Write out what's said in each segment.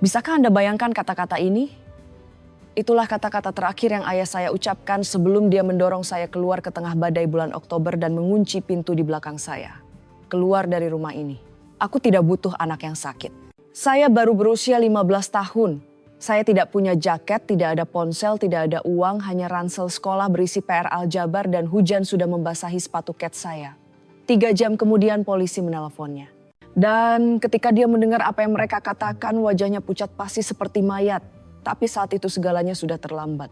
Bisakah Anda bayangkan kata-kata ini? Itulah kata-kata terakhir yang ayah saya ucapkan sebelum dia mendorong saya keluar ke tengah badai bulan Oktober dan mengunci pintu di belakang saya. Keluar dari rumah ini. Aku tidak butuh anak yang sakit. Saya baru berusia 15 tahun. Saya tidak punya jaket, tidak ada ponsel, tidak ada uang, hanya ransel sekolah berisi PR aljabar dan hujan sudah membasahi sepatu kets saya. 3 jam kemudian polisi meneleponnya. Dan ketika dia mendengar apa yang mereka katakan, wajahnya pucat pasi seperti mayat. Tapi saat itu segalanya sudah terlambat.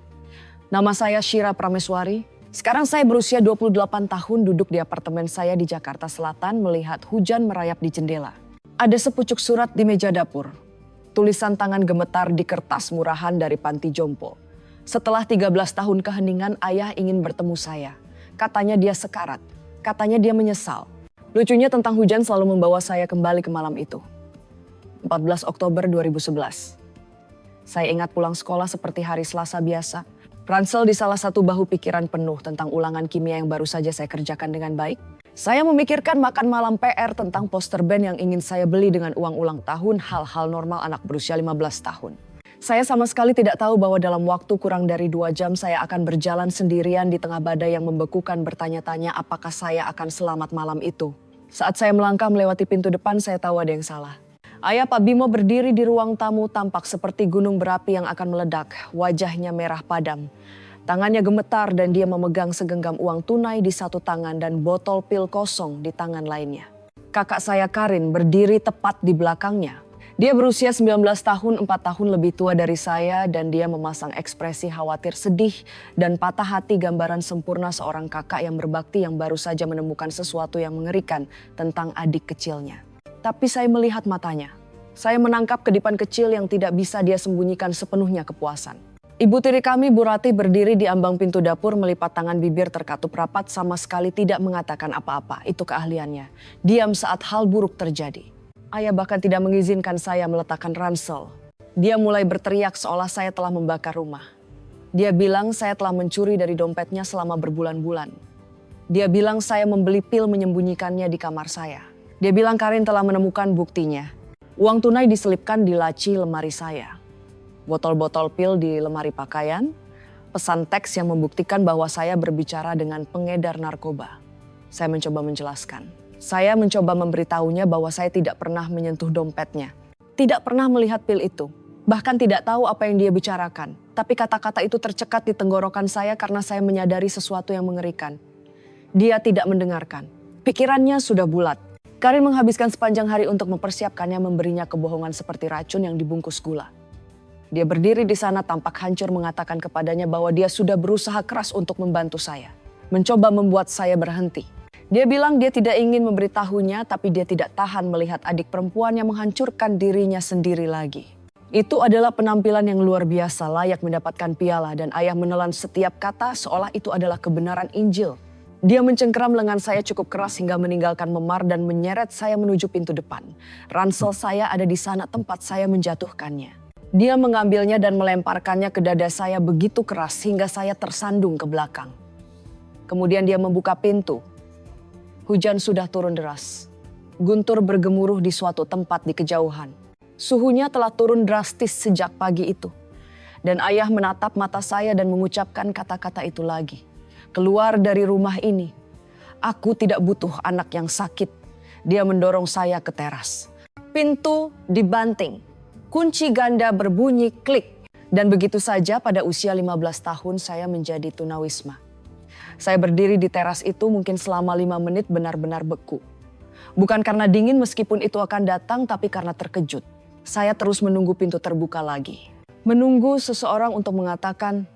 Nama saya Shira Prameswari. Sekarang saya berusia 28 tahun duduk di apartemen saya di Jakarta Selatan melihat hujan merayap di jendela. Ada sepucuk surat di meja dapur. Tulisan tangan gemetar di kertas murahan dari panti jompo. Setelah 13 tahun keheningan, ayah ingin bertemu saya. Katanya dia sekarat. Katanya dia menyesal. Lucunya tentang hujan selalu membawa saya kembali ke malam itu. 14 Oktober 2011. Saya ingat pulang sekolah seperti hari Selasa biasa. Ransel di salah satu bahu pikiran penuh tentang ulangan kimia yang baru saja saya kerjakan dengan baik. Saya memikirkan makan malam PR tentang poster band yang ingin saya beli dengan uang ulang tahun, hal-hal normal anak berusia 15 tahun. Saya sama sekali tidak tahu bahwa dalam waktu kurang dari 2 jam saya akan berjalan sendirian di tengah badai yang membekukan bertanya-tanya apakah saya akan selamat malam itu. Saat saya melangkah melewati pintu depan, saya tahu ada yang salah. Ayah Pak Bimo berdiri di ruang tamu tampak seperti gunung berapi yang akan meledak. Wajahnya merah padam. Tangannya gemetar dan dia memegang segenggam uang tunai di satu tangan dan botol pil kosong di tangan lainnya. Kakak saya Karin berdiri tepat di belakangnya. Dia berusia 19 tahun, 4 tahun lebih tua dari saya dan dia memasang ekspresi khawatir sedih dan patah hati gambaran sempurna seorang kakak yang berbakti yang baru saja menemukan sesuatu yang mengerikan tentang adik kecilnya. Tapi saya melihat matanya. Saya menangkap kedipan kecil yang tidak bisa dia sembunyikan sepenuhnya kepuasan. Ibu tiri kami, Bu Ratih, berdiri di ambang pintu dapur melipat tangan bibir terkatup rapat sama sekali tidak mengatakan apa-apa. Itu keahliannya. Diam saat hal buruk terjadi. Ayah bahkan tidak mengizinkan saya meletakkan ransel. Dia mulai berteriak seolah saya telah membakar rumah. Dia bilang saya telah mencuri dari dompetnya selama berbulan-bulan. Dia bilang saya membeli pil menyembunyikannya di kamar saya. Dia bilang Karin telah menemukan buktinya. Uang tunai diselipkan di laci lemari saya. Botol-botol pil di lemari pakaian. Pesan teks yang membuktikan bahwa saya berbicara dengan pengedar narkoba. Saya mencoba menjelaskan. Saya mencoba memberitahunya bahwa saya tidak pernah menyentuh dompetnya. Tidak pernah melihat pil itu. Bahkan tidak tahu apa yang dia bicarakan. Tapi kata-kata itu tercekat di tenggorokan saya karena saya menyadari sesuatu yang mengerikan. Dia tidak mendengarkan. Pikirannya sudah bulat. Karin menghabiskan sepanjang hari untuk mempersiapkannya memberinya kebohongan seperti racun yang dibungkus gula. Dia berdiri di sana tampak hancur mengatakan kepadanya bahwa dia sudah berusaha keras untuk membantu saya. Mencoba membuat saya berhenti. Dia bilang dia tidak ingin memberitahunya, tapi dia tidak tahan melihat adik perempuan yang menghancurkan dirinya sendiri lagi. Itu adalah penampilan yang luar biasa, layak mendapatkan piala, dan ayah menelan setiap kata seolah itu adalah kebenaran Injil. Dia mencengkeram lengan saya cukup keras hingga meninggalkan memar dan menyeret saya menuju pintu depan. Ransel saya ada di sana tempat saya menjatuhkannya. Dia mengambilnya dan melemparkannya ke dada saya begitu keras hingga saya tersandung ke belakang. Kemudian dia membuka pintu. Hujan sudah turun deras. Guntur bergemuruh di suatu tempat di kejauhan. Suhunya telah turun drastis sejak pagi itu. Dan ayah menatap mata saya dan mengucapkan kata-kata itu lagi. Keluar dari rumah ini. Aku tidak butuh anak yang sakit. Dia mendorong saya ke teras. Pintu dibanting. Kunci ganda berbunyi klik. Dan begitu saja pada usia 15 tahun saya menjadi tunawisma. Saya berdiri di teras itu mungkin selama 5 menit benar-benar beku. Bukan karena dingin meskipun itu akan datang, tapi karena terkejut. Saya terus menunggu pintu terbuka lagi. Menunggu seseorang untuk mengatakan,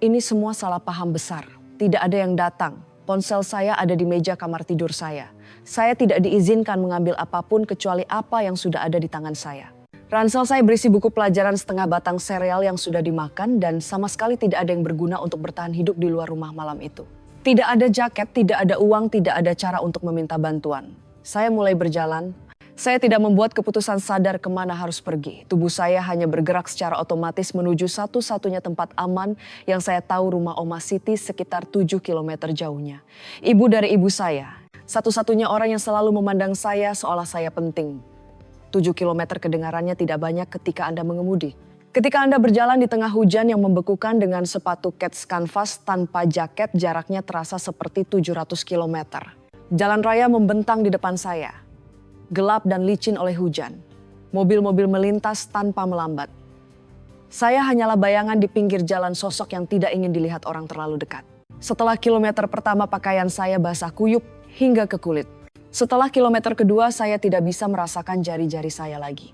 ini semua salah paham besar. Tidak ada yang datang. Ponsel saya ada di meja kamar tidur saya. Saya tidak diizinkan mengambil apapun kecuali apa yang sudah ada di tangan saya. Ransel saya berisi buku pelajaran setengah batang sereal yang sudah dimakan dan sama sekali tidak ada yang berguna untuk bertahan hidup di luar rumah malam itu. Tidak ada jaket, tidak ada uang, tidak ada cara untuk meminta bantuan. Saya mulai berjalan. Saya tidak membuat keputusan sadar kemana harus pergi. Tubuh saya hanya bergerak secara otomatis menuju satu-satunya tempat aman yang saya tahu, rumah Oma Siti sekitar 7 km jauhnya. Ibu dari ibu saya. Satu-satunya orang yang selalu memandang saya seolah saya penting. 7 kilometer kedengarannya tidak banyak ketika Anda mengemudi. Ketika Anda berjalan di tengah hujan yang membekukan dengan sepatu kets kanvas tanpa jaket, jaraknya terasa seperti 700 kilometer. Jalan raya membentang di depan saya. Gelap dan licin oleh hujan. Mobil-mobil melintas tanpa melambat. Saya hanyalah bayangan di pinggir jalan, sosok yang tidak ingin dilihat orang terlalu dekat. Setelah kilometer pertama, pakaian saya basah kuyup hingga ke kulit. Setelah kilometer kedua, saya tidak bisa merasakan jari-jari saya lagi.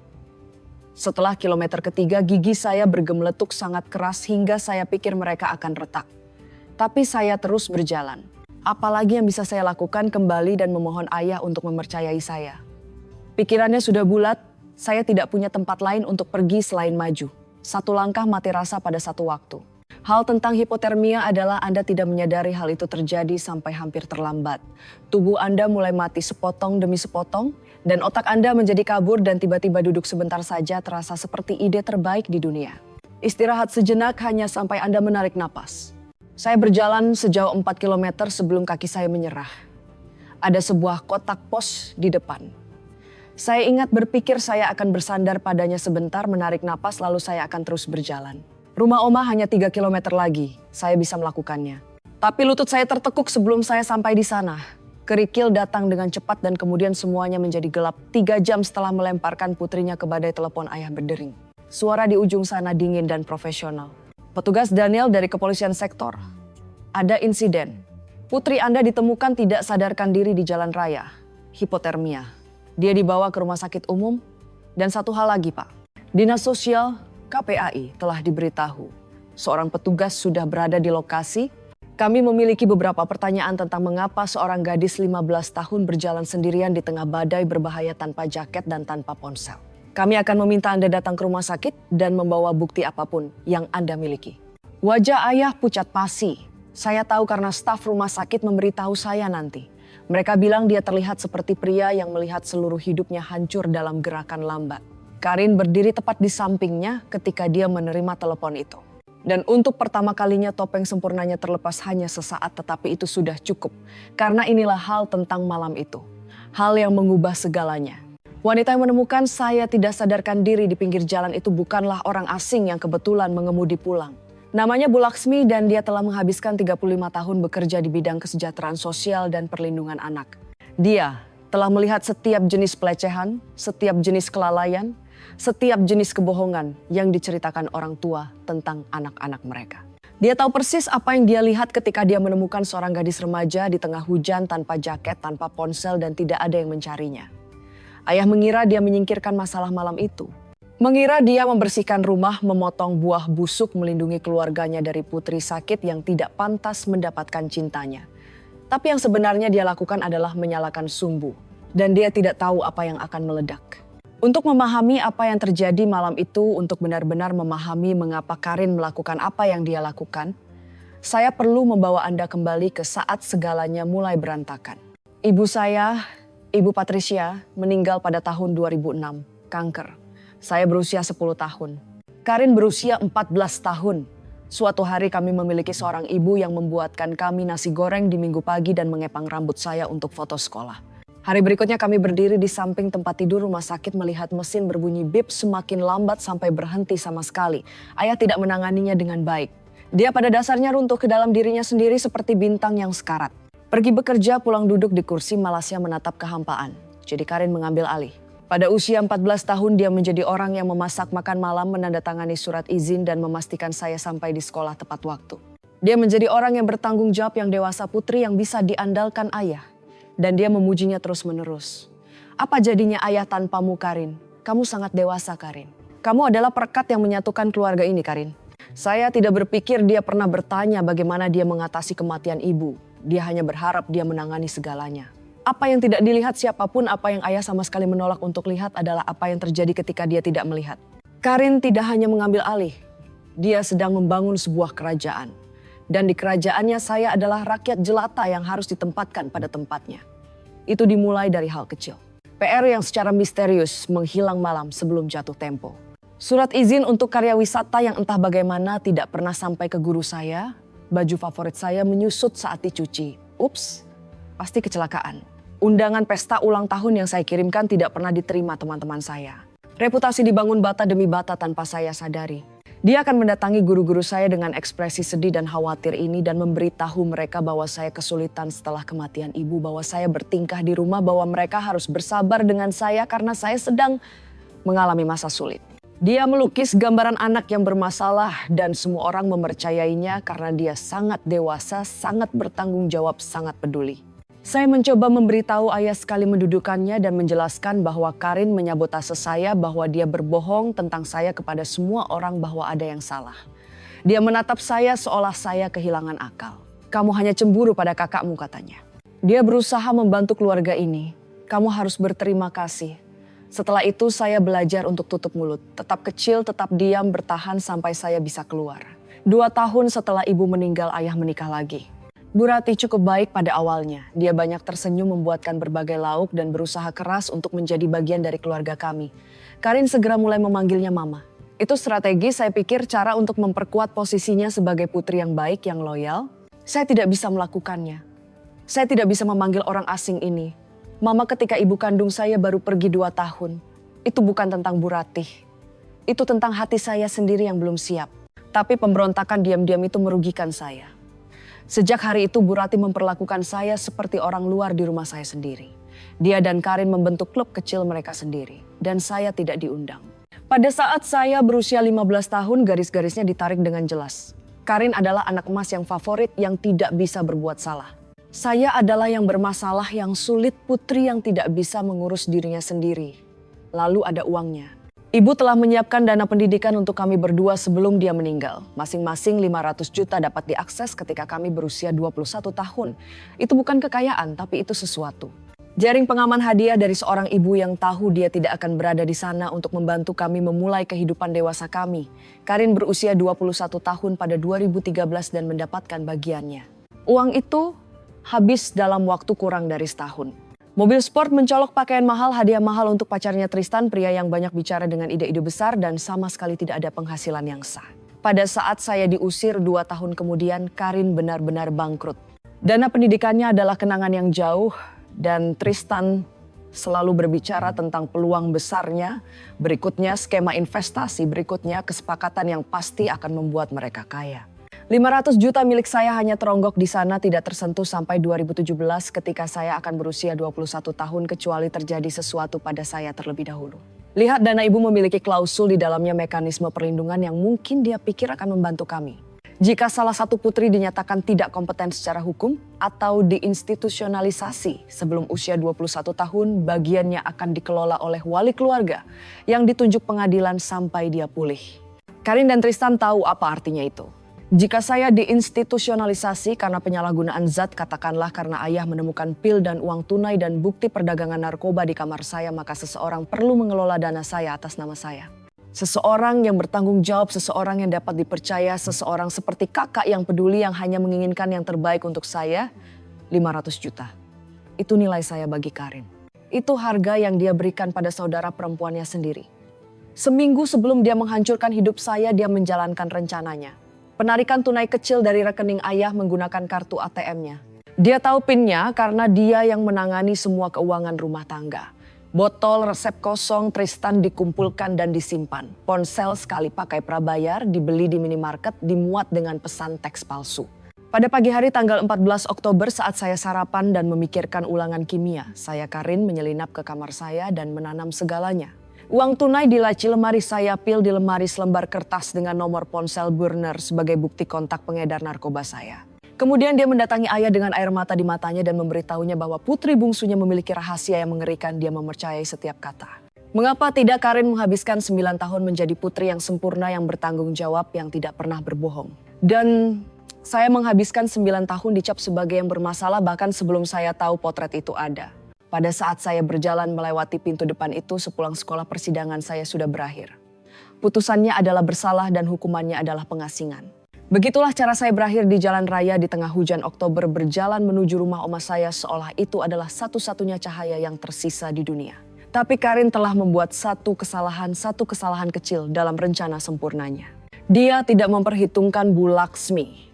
Setelah kilometer ketiga, gigi saya bergemeletuk sangat keras hingga saya pikir mereka akan retak. Tapi saya terus berjalan. Apalagi yang bisa saya lakukan, kembali dan memohon ayah untuk mempercayai saya. Pikirannya sudah bulat, saya tidak punya tempat lain untuk pergi selain maju. Satu langkah mati rasa pada satu waktu. Hal tentang hipotermia adalah Anda tidak menyadari hal itu terjadi sampai hampir terlambat. Tubuh Anda mulai mati sepotong demi sepotong, dan otak Anda menjadi kabur dan tiba-tiba duduk sebentar saja terasa seperti ide terbaik di dunia. Istirahat sejenak hanya sampai Anda menarik napas. Saya berjalan sejauh 4 kilometer sebelum kaki saya menyerah. Ada sebuah kotak pos di depan. Saya ingat berpikir saya akan bersandar padanya sebentar, menarik napas, lalu saya akan terus berjalan. Rumah Oma hanya 3 kilometer lagi, saya bisa melakukannya. Tapi lutut saya tertekuk sebelum saya sampai di sana. Kerikil datang dengan cepat dan kemudian semuanya menjadi gelap. 3 jam setelah melemparkan putrinya ke badai, telepon ayah berdering. Suara di ujung sana dingin dan profesional. Petugas Daniel dari kepolisian sektor. Ada insiden. Putri Anda ditemukan tidak sadarkan diri di jalan raya. Hipotermia. Dia dibawa ke rumah sakit umum. Dan satu hal lagi, Pak. Dinas Sosial KPAI telah diberitahu. Seorang petugas sudah berada di lokasi. Kami memiliki beberapa pertanyaan tentang mengapa seorang gadis 15 tahun berjalan sendirian di tengah badai berbahaya tanpa jaket dan tanpa ponsel. Kami akan meminta Anda datang ke rumah sakit dan membawa bukti apapun yang Anda miliki. Wajah ayah pucat pasi. Saya tahu karena staf rumah sakit memberitahu saya nanti. Mereka bilang dia terlihat seperti pria yang melihat seluruh hidupnya hancur dalam gerakan lambat. Karin berdiri tepat di sampingnya ketika dia menerima telepon itu. Dan untuk pertama kalinya topeng sempurnanya terlepas hanya sesaat, tetapi itu sudah cukup. Karena inilah hal tentang malam itu. Hal yang mengubah segalanya. Wanita yang menemukan saya tidak sadarkan diri di pinggir jalan itu bukanlah orang asing yang kebetulan mengemudi pulang. Namanya Bu Laksmi dan dia telah menghabiskan 35 tahun bekerja di bidang kesejahteraan sosial dan perlindungan anak. Dia telah melihat setiap jenis pelecehan, setiap jenis kelalaian, setiap jenis kebohongan yang diceritakan orang tua tentang anak-anak mereka. Dia tahu persis apa yang dia lihat ketika dia menemukan seorang gadis remaja di tengah hujan tanpa jaket, tanpa ponsel dan tidak ada yang mencarinya. Ayah mengira dia menyingkirkan masalah malam itu. Mengira dia membersihkan rumah, memotong buah busuk, melindungi keluarganya dari putri sakit yang tidak pantas mendapatkan cintanya. Tapi yang sebenarnya dia lakukan adalah menyalakan sumbu. Dan dia tidak tahu apa yang akan meledak. Untuk memahami apa yang terjadi malam itu, untuk benar-benar memahami mengapa Karin melakukan apa yang dia lakukan, saya perlu membawa Anda kembali ke saat segalanya mulai berantakan. Ibu saya, Ibu Patricia, meninggal pada tahun 2006, kanker. Saya berusia 10 tahun. Karin berusia 14 tahun. Suatu hari kami memiliki seorang ibu yang membuatkan kami nasi goreng di minggu pagi dan mengepang rambut saya untuk foto sekolah. Hari berikutnya kami berdiri di samping tempat tidur rumah sakit melihat mesin berbunyi bip semakin lambat sampai berhenti sama sekali. Ayah tidak menanganinya dengan baik. Dia pada dasarnya runtuh ke dalam dirinya sendiri seperti bintang yang sekarat. Pergi bekerja, pulang duduk di kursi malasnya menatap kehampaan. Jadi Karin mengambil alih. Pada usia 14 tahun dia menjadi orang yang memasak makan malam, menandatangani surat izin dan memastikan saya sampai di sekolah tepat waktu. Dia menjadi orang yang bertanggung jawab, yang dewasa, putri yang bisa diandalkan ayah. Dan dia memujinya terus-menerus. Apa jadinya ayah tanpamu, Karin? Kamu sangat dewasa, Karin. Kamu adalah perekat yang menyatukan keluarga ini, Karin. Saya tidak berpikir dia pernah bertanya bagaimana dia mengatasi kematian ibu. Dia hanya berharap dia menangani segalanya. Apa yang tidak dilihat siapapun, apa yang ayah sama sekali menolak untuk lihat adalah apa yang terjadi ketika dia tidak melihat. Karin tidak hanya mengambil alih. Dia sedang membangun sebuah kerajaan. Dan di kerajaannya saya adalah rakyat jelata yang harus ditempatkan pada tempatnya. Itu dimulai dari hal kecil. PR yang secara misterius menghilang malam sebelum jatuh tempo. Surat izin untuk karya wisata yang entah bagaimana tidak pernah sampai ke guru saya. Baju favorit saya menyusut saat dicuci. Ups, pasti kecelakaan. Undangan pesta ulang tahun yang saya kirimkan tidak pernah diterima teman-teman saya. Reputasi dibangun bata demi bata tanpa saya sadari. Dia akan mendatangi guru-guru saya dengan ekspresi sedih dan khawatir ini dan memberitahu mereka bahwa saya kesulitan setelah kematian ibu, bahwa saya bertingkah di rumah, bahwa mereka harus bersabar dengan saya karena saya sedang mengalami masa sulit. Dia melukis gambaran anak yang bermasalah dan semua orang mempercayainya karena dia sangat dewasa, sangat bertanggung jawab, sangat peduli. Saya mencoba memberitahu ayah sekali mendudukannya dan menjelaskan bahwa Karin menyabotase saya, bahwa dia berbohong tentang saya kepada semua orang bahwa ada yang salah. Dia menatap saya seolah saya kehilangan akal. Kamu hanya cemburu pada kakakmu, katanya. Dia berusaha membantu keluarga ini. Kamu harus berterima kasih. Setelah itu saya belajar untuk tutup mulut. Tetap kecil, tetap diam, bertahan sampai saya bisa keluar. 2 tahun setelah ibu meninggal, ayah menikah lagi. Bu Rati cukup baik pada awalnya. Dia banyak tersenyum membuatkan berbagai lauk dan berusaha keras untuk menjadi bagian dari keluarga kami. Karin segera mulai memanggilnya Mama. Itu strategi, saya pikir, cara untuk memperkuat posisinya sebagai putri yang baik, yang loyal. Saya tidak bisa melakukannya. Saya tidak bisa memanggil orang asing ini. Mama ketika ibu kandung saya baru pergi 2 tahun. Itu bukan tentang Bu Ratih. Itu tentang hati saya sendiri yang belum siap. Tapi pemberontakan diam-diam itu merugikan saya. Sejak hari itu Bu Rati memperlakukan saya seperti orang luar di rumah saya sendiri. Dia dan Karin membentuk klub kecil mereka sendiri. Dan saya tidak diundang. Pada saat saya berusia 15 tahun, garis-garisnya ditarik dengan jelas. Karin adalah anak emas yang favorit yang tidak bisa berbuat salah. Saya adalah yang bermasalah, yang sulit, putri yang tidak bisa mengurus dirinya sendiri. Lalu ada uangnya. Ibu telah menyiapkan dana pendidikan untuk kami berdua sebelum dia meninggal. Masing-masing 500 juta dapat diakses ketika kami berusia 21 tahun. Itu bukan kekayaan, tapi itu sesuatu. Jaring pengaman hadiah dari seorang ibu yang tahu dia tidak akan berada di sana untuk membantu kami memulai kehidupan dewasa kami. Karin berusia 21 tahun pada 2013 dan mendapatkan bagiannya. Uang itu habis dalam waktu kurang dari setahun. Mobil sport mencolok, pakaian mahal, hadiah mahal untuk pacarnya Tristan, pria yang banyak bicara dengan ide-ide besar dan sama sekali tidak ada penghasilan yang sah. Pada saat saya diusir 2 tahun kemudian, Karin benar-benar bangkrut. Dana pendidikannya adalah kenangan yang jauh dan Tristan selalu berbicara tentang peluang besarnya, berikutnya skema investasi, berikutnya kesepakatan yang pasti akan membuat mereka kaya. 500 juta milik saya hanya teronggok di sana, tidak tersentuh sampai 2017 ketika saya akan berusia 21 tahun kecuali terjadi sesuatu pada saya terlebih dahulu. Lihat, dana ibu memiliki klausul di dalamnya mekanisme perlindungan yang mungkin dia pikir akan membantu kami. Jika salah satu putri dinyatakan tidak kompeten secara hukum atau diinstitusionalisasi sebelum usia 21 tahun, bagiannya akan dikelola oleh wali keluarga yang ditunjuk pengadilan sampai dia pulih. Karin dan Tristan tahu apa artinya itu. Jika saya diinstitusionalisasi karena penyalahgunaan zat, katakanlah karena ayah menemukan pil dan uang tunai dan bukti perdagangan narkoba di kamar saya, maka seseorang perlu mengelola dana saya atas nama saya. Seseorang yang bertanggung jawab, seseorang yang dapat dipercaya, seseorang seperti kakak yang peduli yang hanya menginginkan yang terbaik untuk saya, 500 juta. Itu nilai saya bagi Karin. Itu harga yang dia berikan pada saudara perempuannya sendiri. Seminggu sebelum dia menghancurkan hidup saya, dia menjalankan rencananya. Penarikan tunai kecil dari rekening ayah menggunakan kartu ATM-nya. Dia tahu PIN-nya karena dia yang menangani semua keuangan rumah tangga. Botol resep kosong Tristan dikumpulkan dan disimpan. Ponsel sekali pakai prabayar dibeli di minimarket dimuat dengan pesan teks palsu. Pada pagi hari tanggal 14 Oktober saat saya sarapan dan memikirkan ulangan kimia, saya Karin menyelinap ke kamar saya dan menanam segalanya. Uang tunai di laci lemari saya, pil di lemari, selembar kertas dengan nomor ponsel burner sebagai bukti kontak pengedar narkoba saya. Kemudian dia mendatangi ayah dengan air mata di matanya dan memberitahunya bahwa putri bungsunya memiliki rahasia yang mengerikan. Dia mempercayai setiap kata. Mengapa tidak Karin menghabiskan 9 tahun menjadi putri yang sempurna, yang bertanggung jawab, yang tidak pernah berbohong. Dan saya menghabiskan 9 tahun dicap sebagai yang bermasalah bahkan sebelum saya tahu potret itu ada. Pada saat saya berjalan melewati pintu depan itu, sepulang sekolah persidangan saya sudah berakhir. Putusannya adalah bersalah dan hukumannya adalah pengasingan. Begitulah cara saya berakhir di jalan raya di tengah hujan Oktober, berjalan menuju rumah oma saya seolah itu adalah satu-satunya cahaya yang tersisa di dunia. Tapi Karin telah membuat satu kesalahan kecil dalam rencana sempurnanya. Dia tidak memperhitungkan Bu Laksmi.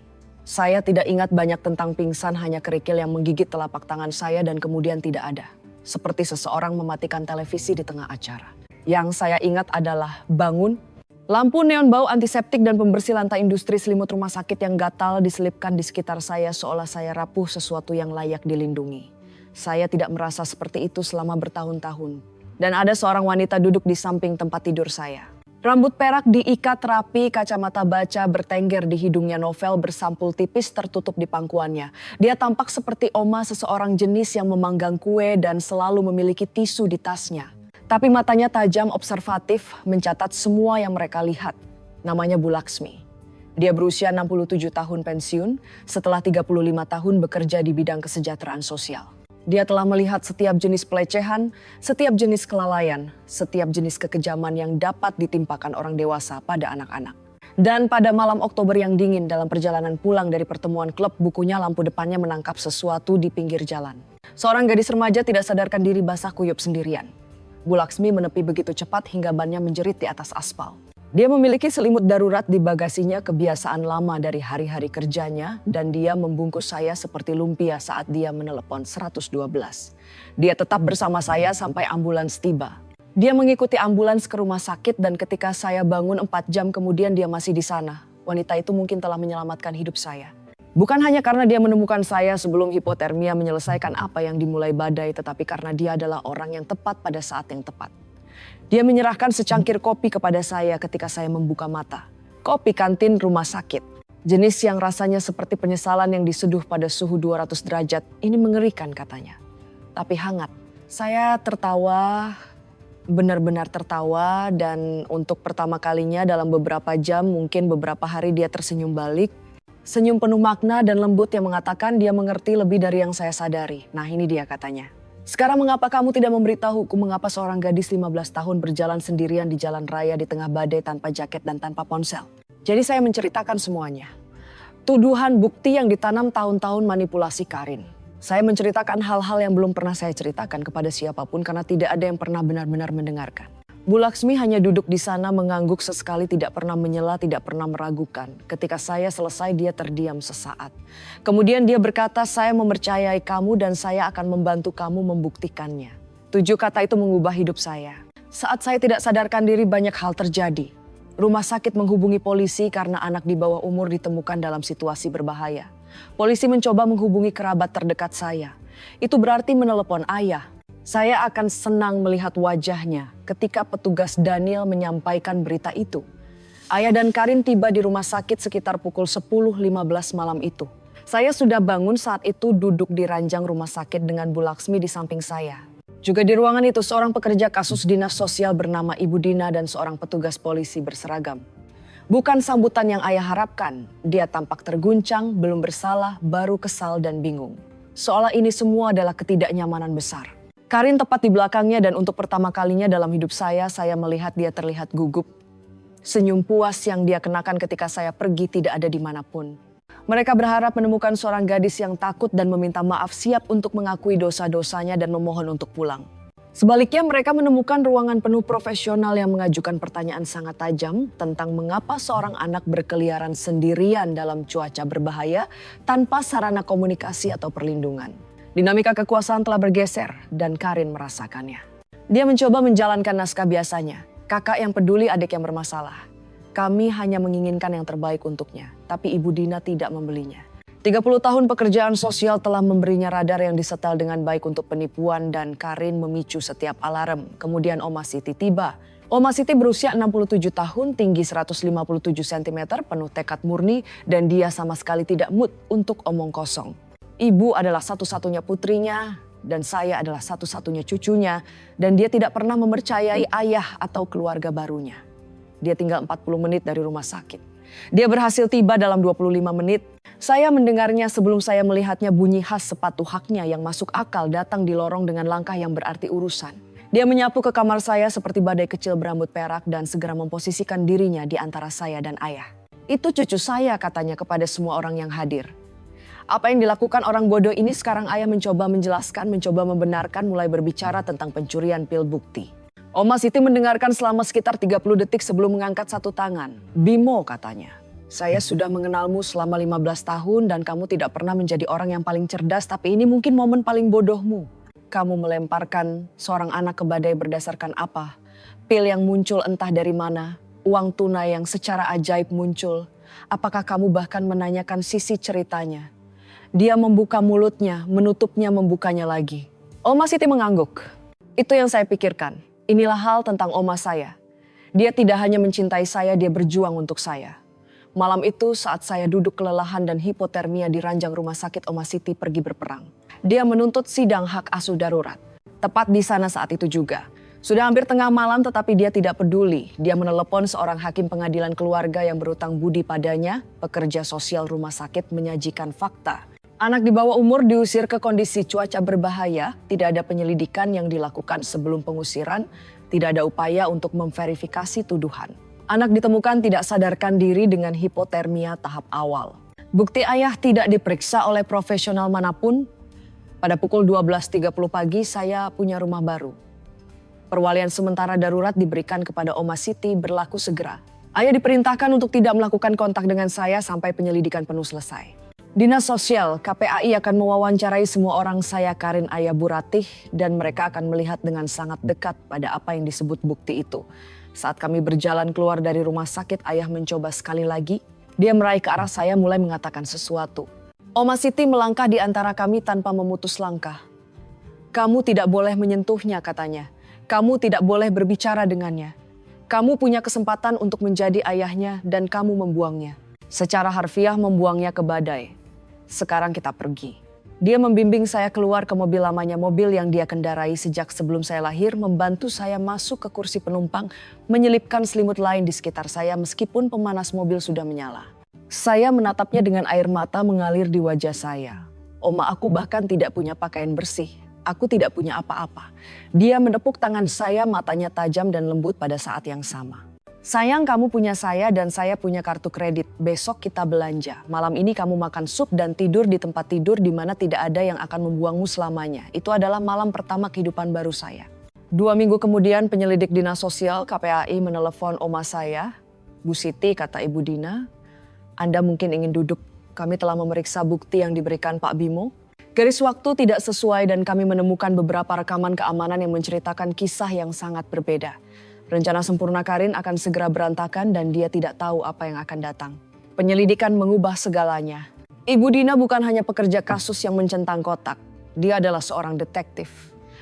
Saya tidak ingat banyak tentang pingsan, hanya kerikil yang menggigit telapak tangan saya dan kemudian tidak ada. Seperti seseorang mematikan televisi di tengah acara. Yang saya ingat adalah bangun, lampu neon, bau antiseptik dan pembersih lantai industri, selimut rumah sakit yang gatal diselipkan di sekitar saya seolah saya rapuh sesuatu yang layak dilindungi. Saya tidak merasa seperti itu selama bertahun-tahun. Dan ada seorang wanita duduk di samping tempat tidur saya. Rambut perak diikat rapi, kacamata baca bertengger di hidungnya, novel bersampul tipis tertutup di pangkuannya. Dia tampak seperti oma seseorang jenis yang memanggang kue dan selalu memiliki tisu di tasnya. Tapi matanya tajam, observatif, mencatat semua yang mereka lihat. Namanya Bu Laksmi. Dia berusia 67 tahun pensiun setelah 35 tahun bekerja di bidang kesejahteraan sosial. Dia telah melihat setiap jenis pelecehan, setiap jenis kelalaian, setiap jenis kekejaman yang dapat ditimpakan orang dewasa pada anak-anak. Dan pada malam Oktober yang dingin dalam perjalanan pulang dari pertemuan klub, bukunya lampu depannya menangkap sesuatu di pinggir jalan. Seorang gadis remaja tidak sadarkan diri basah kuyup sendirian. Bu Laksmi menepi begitu cepat hingga bannya menjerit di atas aspal. Dia memiliki selimut darurat di bagasinya, kebiasaan lama dari hari-hari kerjanya, dan dia membungkus saya seperti lumpia saat dia menelepon 112. Dia tetap bersama saya sampai ambulans tiba. Dia mengikuti ambulans ke rumah sakit dan ketika saya bangun 4 jam kemudian dia masih di sana. Wanita itu mungkin telah menyelamatkan hidup saya. Bukan hanya karena dia menemukan saya sebelum hipotermia menyelesaikan apa yang dimulai badai, tetapi karena dia adalah orang yang tepat pada saat yang tepat. Dia menyerahkan secangkir kopi kepada saya ketika saya membuka mata. Kopi kantin rumah sakit. Jenis yang rasanya seperti penyesalan yang diseduh pada suhu 200 derajat. Ini mengerikan katanya. Tapi hangat. Saya tertawa, benar-benar tertawa, dan untuk pertama kalinya dalam beberapa jam, mungkin beberapa hari, dia tersenyum balik. Senyum penuh makna dan lembut yang mengatakan dia mengerti lebih dari yang saya sadari. Nah, ini dia katanya. Sekarang mengapa kamu tidak memberitahuku mengapa seorang gadis 15 tahun berjalan sendirian di jalan raya di tengah badai tanpa jaket dan tanpa ponsel? Jadi saya menceritakan semuanya. Tuduhan bukti yang ditanam tahun-tahun manipulasi Karin. Saya menceritakan hal-hal yang belum pernah saya ceritakan kepada siapapun karena tidak ada yang pernah benar-benar mendengarkan. Bu Laksmi hanya duduk di sana mengangguk sesekali, tidak pernah menyela, tidak pernah meragukan. Ketika saya selesai, dia terdiam sesaat. Kemudian dia berkata, saya mempercayai kamu dan saya akan membantu kamu membuktikannya. 7 kata itu mengubah hidup saya. Saat saya tidak sadarkan diri, banyak hal terjadi. Rumah sakit menghubungi polisi karena anak di bawah umur ditemukan dalam situasi berbahaya. Polisi mencoba menghubungi kerabat terdekat saya. Itu berarti menelepon ayah. Saya akan senang melihat wajahnya ketika petugas Daniel menyampaikan berita itu. Ayah dan Karin tiba di rumah sakit sekitar pukul 10.15 malam itu. Saya sudah bangun saat itu, duduk di ranjang rumah sakit dengan Bu Laksmi di samping saya. Juga di ruangan itu seorang pekerja kasus dinas sosial bernama Ibu Dina dan seorang petugas polisi berseragam. Bukan sambutan yang ayah harapkan. Dia tampak terguncang, belum bersalah, baru kesal dan bingung. Seolah ini semua adalah ketidaknyamanan besar. Karin tepat di belakangnya dan untuk pertama kalinya dalam hidup saya melihat dia terlihat gugup. Senyum puas yang dia kenakan ketika saya pergi tidak ada dimanapun. Mereka berharap menemukan seorang gadis yang takut dan meminta maaf, siap untuk mengakui dosa-dosanya dan memohon untuk pulang. Sebaliknya mereka menemukan ruangan penuh profesional yang mengajukan pertanyaan sangat tajam tentang mengapa seorang anak berkeliaran sendirian dalam cuaca berbahaya tanpa sarana komunikasi atau perlindungan. Dinamika kekuasaan telah bergeser dan Karin merasakannya. Dia mencoba menjalankan naskah biasanya. Kakak yang peduli, adik yang bermasalah. Kami hanya menginginkan yang terbaik untuknya, tapi Ibu Dina tidak membelinya. 30 tahun pekerjaan sosial telah memberinya radar yang disetel dengan baik untuk penipuan dan Karin memicu setiap alarm. Kemudian Oma Siti tiba. Oma Siti berusia 67 tahun, tinggi 157 cm, penuh tekad murni dan dia sama sekali tidak mood untuk omong kosong. Ibu adalah satu-satunya putrinya dan saya adalah satu-satunya cucunya dan dia tidak pernah mempercayai ayah atau keluarga barunya. Dia tinggal 40 menit dari rumah sakit. Dia berhasil tiba dalam 25 menit. Saya mendengarnya sebelum saya melihatnya, bunyi khas sepatu haknya yang masuk akal datang di lorong dengan langkah yang berarti urusan. Dia menyapu ke kamar saya seperti badai kecil berambut perak dan segera memposisikan dirinya di antara saya dan ayah. Itu cucu saya, katanya kepada semua orang yang hadir. Apa yang dilakukan orang bodoh ini sekarang ayah mencoba menjelaskan, mencoba membenarkan, mulai berbicara tentang pencurian pil bukti. Oma Siti mendengarkan selama sekitar 30 detik sebelum mengangkat satu tangan. Bimo, katanya. Saya sudah mengenalmu selama 15 tahun dan kamu tidak pernah menjadi orang yang paling cerdas, tapi ini mungkin momen paling bodohmu. Kamu melemparkan seorang anak ke badai berdasarkan apa? Pil yang muncul entah dari mana, uang tunai yang secara ajaib muncul. Apakah kamu bahkan menanyakan sisi ceritanya? Dia membuka mulutnya, menutupnya, membukanya lagi. Oma Siti mengangguk. Itu yang saya pikirkan. Inilah hal tentang oma saya. Dia tidak hanya mencintai saya, dia berjuang untuk saya. Malam itu saat saya duduk kelelahan dan hipotermia di ranjang rumah sakit, Oma Siti pergi berperang. Dia menuntut sidang hak asuh darurat. Tepat di sana saat itu juga. Sudah hampir tengah malam tetapi dia tidak peduli. Dia menelepon seorang hakim pengadilan keluarga yang berutang budi padanya. Pekerja sosial rumah sakit menyajikan fakta. Anak di bawah umur diusir ke kondisi cuaca berbahaya. Tidak ada penyelidikan yang dilakukan sebelum pengusiran. Tidak ada upaya untuk memverifikasi tuduhan. Anak ditemukan tidak sadarkan diri dengan hipotermia tahap awal. Bukti ayah tidak diperiksa oleh profesional manapun. Pada pukul 12.30 pagi saya punya rumah baru. Perwalian sementara darurat diberikan kepada Oma Siti berlaku segera. Ayah diperintahkan untuk tidak melakukan kontak dengan saya sampai penyelidikan penuh selesai. Dinas Sosial KPAI akan mewawancarai semua orang saya Karin Ayah Buratih dan mereka akan melihat dengan sangat dekat pada apa yang disebut bukti itu. Saat kami berjalan keluar dari rumah sakit, ayah mencoba sekali lagi. Dia meraih ke arah saya mulai mengatakan sesuatu. Oma Siti melangkah di antara kami tanpa memutus langkah. Kamu tidak boleh menyentuhnya, katanya. Kamu tidak boleh berbicara dengannya. Kamu punya kesempatan untuk menjadi ayahnya dan kamu membuangnya. Secara harfiah membuangnya ke badai. Sekarang kita pergi. Dia membimbing saya keluar ke mobil lamanya, mobil yang dia kendarai sejak sebelum saya lahir, membantu saya masuk ke kursi penumpang, menyelipkan selimut lain di sekitar saya meskipun pemanas mobil sudah menyala. Saya menatapnya dengan air mata mengalir di wajah saya. Oma aku bahkan tidak punya pakaian bersih. Aku tidak punya apa-apa. Dia menepuk tangan saya, matanya tajam dan lembut pada saat yang sama. Sayang, kamu punya saya dan saya punya kartu kredit. Besok kita belanja. Malam ini kamu makan sup dan tidur di tempat tidur di mana tidak ada yang akan membuangmu selamanya. Itu adalah malam pertama kehidupan baru saya. 2 minggu kemudian penyelidik Dinas Sosial KPAI menelepon oma saya. Bu Siti, kata Ibu Dina, Anda mungkin ingin duduk. Kami telah memeriksa bukti yang diberikan Pak Bimo. Garis waktu tidak sesuai dan kami menemukan beberapa rekaman keamanan yang menceritakan kisah yang sangat berbeda. Rencana sempurna Karin akan segera berantakan dan dia tidak tahu apa yang akan datang. Penyelidikan mengubah segalanya. Ibu Dina bukan hanya pekerja kasus yang mencentang kotak. Dia adalah seorang detektif.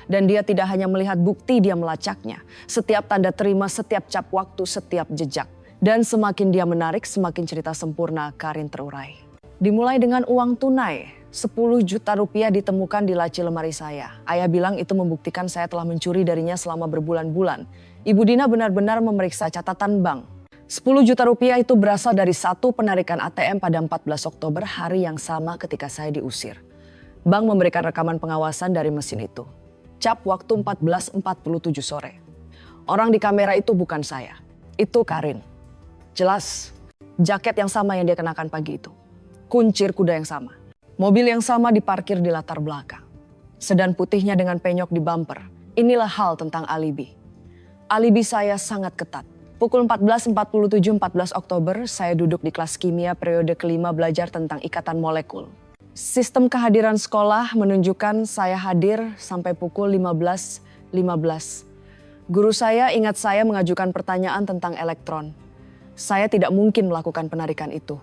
Dan dia tidak hanya melihat bukti, dia melacaknya. Setiap tanda terima, setiap cap waktu, setiap jejak. Dan semakin dia menarik, semakin cerita sempurna Karin terurai. Dimulai dengan uang tunai. 10 juta rupiah ditemukan di laci lemari saya. Ayah bilang itu membuktikan saya telah mencuri darinya selama berbulan-bulan. Ibu Dina benar-benar memeriksa catatan bank. 10 juta rupiah itu berasal dari satu penarikan ATM pada 14 Oktober, hari yang sama ketika saya diusir. Bank memberikan rekaman pengawasan dari mesin itu. Cap waktu 14.47 sore. Orang di kamera itu bukan saya. Itu Karin. Jelas, jaket yang sama yang dia kenakan pagi itu. Kuncir kuda yang sama. Mobil yang sama diparkir di latar belakang. Sedan putihnya dengan penyok di bumper. Inilah hal tentang alibi. Alibi saya sangat ketat. Pukul 14.47 14 Oktober, saya duduk di kelas kimia periode kelima belajar tentang ikatan molekul. Sistem kehadiran sekolah menunjukkan saya hadir sampai pukul 15.15. Guru saya ingat saya mengajukan pertanyaan tentang elektron. Saya tidak mungkin melakukan penarikan itu.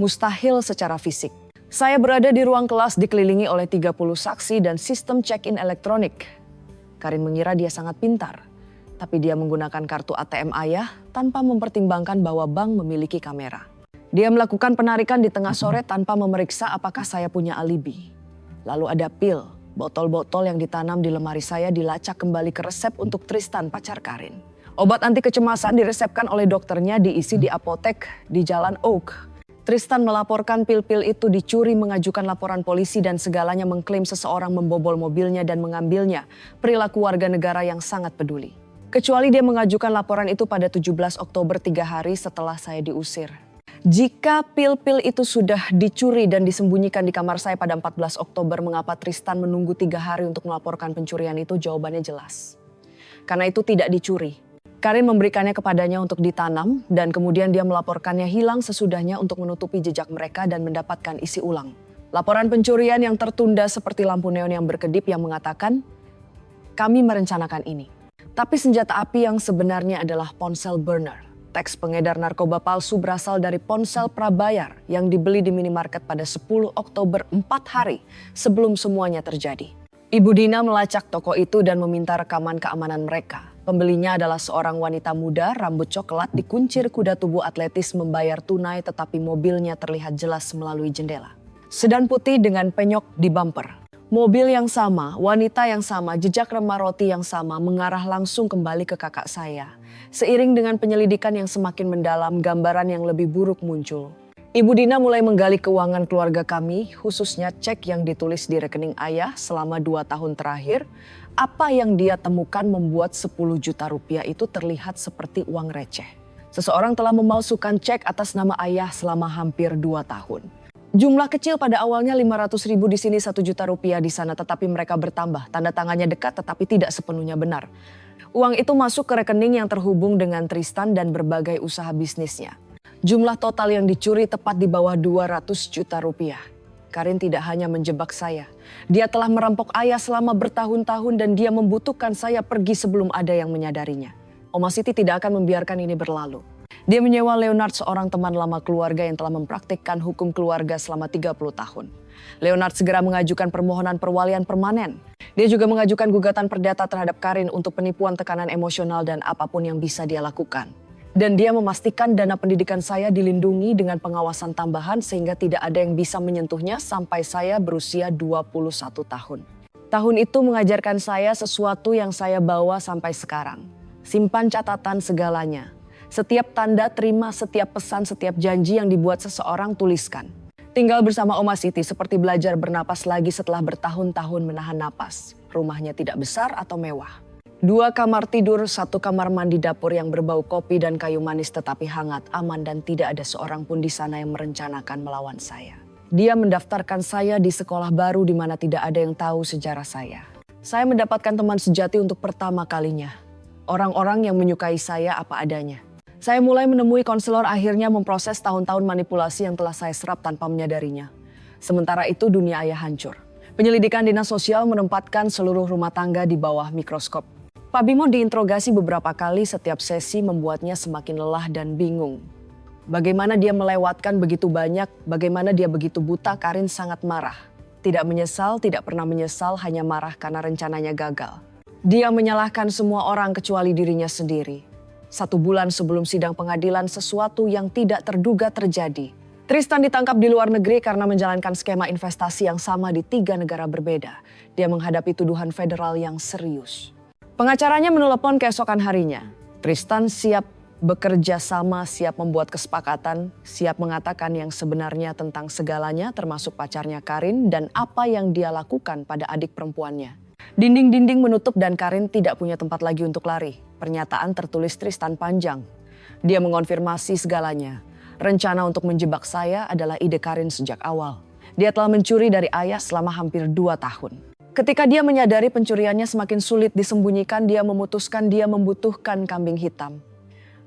Mustahil secara fisik. Saya berada di ruang kelas dikelilingi oleh 30 saksi dan sistem check-in elektronik. Karin mengira dia sangat pintar, tapi dia menggunakan kartu ATM ayah tanpa mempertimbangkan bahwa bank memiliki kamera. Dia melakukan penarikan di tengah sore tanpa memeriksa apakah saya punya alibi. Lalu ada pil, botol-botol yang ditanam di lemari saya dilacak kembali ke resep untuk Tristan, pacar Karin. Obat anti kecemasan diresepkan oleh dokternya diisi di apotek di Jalan Oak. Tristan melaporkan pil-pil itu dicuri, mengajukan laporan polisi dan segalanya mengklaim seseorang membobol mobilnya dan mengambilnya. Perilaku warga negara yang sangat peduli. Kecuali dia mengajukan laporan itu pada 17 Oktober 3 hari setelah saya diusir. Jika pil-pil itu sudah dicuri dan disembunyikan di kamar saya pada 14 Oktober, mengapa Tristan menunggu 3 hari untuk melaporkan pencurian itu? Jawabannya jelas. Karena itu tidak dicuri. Karin memberikannya kepadanya untuk ditanam dan kemudian dia melaporkannya hilang sesudahnya untuk menutupi jejak mereka dan mendapatkan isi ulang. Laporan pencurian yang tertunda seperti lampu neon yang berkedip yang mengatakan, "Kami merencanakan ini." Tapi senjata api yang sebenarnya adalah ponsel burner. Teks pengedar narkoba palsu berasal dari ponsel prabayar yang dibeli di minimarket pada 10 Oktober 4 hari sebelum semuanya terjadi. Ibu Dina melacak toko itu dan meminta rekaman keamanan mereka. Pembelinya adalah seorang wanita muda, rambut coklat, dikuncir kuda tubuh atletis membayar tunai tetapi mobilnya terlihat jelas melalui jendela. Sedan putih dengan penyok di bumper. Mobil yang sama, wanita yang sama, jejak rem Maruti yang sama mengarah langsung kembali ke kakak saya. Seiring dengan penyelidikan yang semakin mendalam, gambaran yang lebih buruk muncul. Ibu Dina mulai menggali keuangan keluarga kami, khususnya cek yang ditulis di rekening ayah selama 2 tahun terakhir. Apa yang dia temukan membuat 10 juta rupiah itu terlihat seperti uang receh. Seseorang telah memalsukan cek atas nama ayah selama hampir 2 tahun. Jumlah kecil pada awalnya 500.000 di sini 1 juta rupiah di sana, tetapi mereka bertambah. Tanda tangannya dekat tetapi tidak sepenuhnya benar. Uang itu masuk ke rekening yang terhubung dengan Tristan dan berbagai usaha bisnisnya. Jumlah total yang dicuri tepat di bawah 200 juta rupiah. Karin tidak hanya menjebak saya. Dia telah merampok ayah selama bertahun-tahun dan dia membutuhkan saya pergi sebelum ada yang menyadarinya. Oma Siti tidak akan membiarkan ini berlalu. Dia menyewa Leonard, seorang teman lama keluarga yang telah mempraktikkan hukum keluarga selama 30 tahun. Leonard segera mengajukan permohonan perwalian permanen. Dia juga mengajukan gugatan perdata terhadap Karin untuk penipuan, tekanan emosional dan apapun yang bisa dia lakukan. Dan dia memastikan dana pendidikan saya dilindungi dengan pengawasan tambahan sehingga tidak ada yang bisa menyentuhnya sampai saya berusia 21 tahun. Tahun itu mengajarkan saya sesuatu yang saya bawa sampai sekarang. Simpan catatan segalanya. Setiap tanda terima, setiap pesan, setiap janji yang dibuat seseorang tuliskan. Tinggal bersama Oma Siti seperti belajar bernapas lagi setelah bertahun-tahun menahan napas. Rumahnya tidak besar atau mewah. 2 kamar tidur, 1 kamar mandi, dapur yang berbau kopi dan kayu manis tetapi hangat, aman dan tidak ada seorang pun di sana yang merencanakan melawan saya. Dia mendaftarkan saya di sekolah baru di mana tidak ada yang tahu sejarah saya. Saya mendapatkan teman sejati untuk pertama kalinya. Orang-orang yang menyukai saya apa adanya. Saya mulai menemui konselor, akhirnya memproses tahun-tahun manipulasi yang telah saya serap tanpa menyadarinya. Sementara itu dunia ayah hancur. Penyelidikan dinas sosial menempatkan seluruh rumah tangga di bawah mikroskop. Pak Bimo diinterogasi beberapa kali, setiap sesi membuatnya semakin lelah dan bingung. Bagaimana dia melewatkan begitu banyak, bagaimana dia begitu buta. Karin sangat marah. Tidak menyesal, tidak pernah menyesal, hanya marah karena rencananya gagal. Dia menyalahkan semua orang kecuali dirinya sendiri. 1 bulan sebelum sidang pengadilan, sesuatu yang tidak terduga terjadi. Tristan ditangkap di luar negeri karena menjalankan skema investasi yang sama di 3 negara berbeda. Dia menghadapi tuduhan federal yang serius. Pengacaranya menelepon keesokan harinya. Tristan siap bekerja sama, siap membuat kesepakatan, siap mengatakan yang sebenarnya tentang segalanya termasuk pacarnya Karin dan apa yang dia lakukan pada adik perempuannya. Dinding-dinding menutup dan Karin tidak punya tempat lagi untuk lari. Pernyataan tertulis Tristan panjang. Dia mengonfirmasi segalanya. Rencana untuk menjebak saya adalah ide Karin sejak awal. Dia telah mencuri dari ayah selama hampir 2 tahun. Ketika dia menyadari pencuriannya semakin sulit disembunyikan, dia memutuskan dia membutuhkan kambing hitam.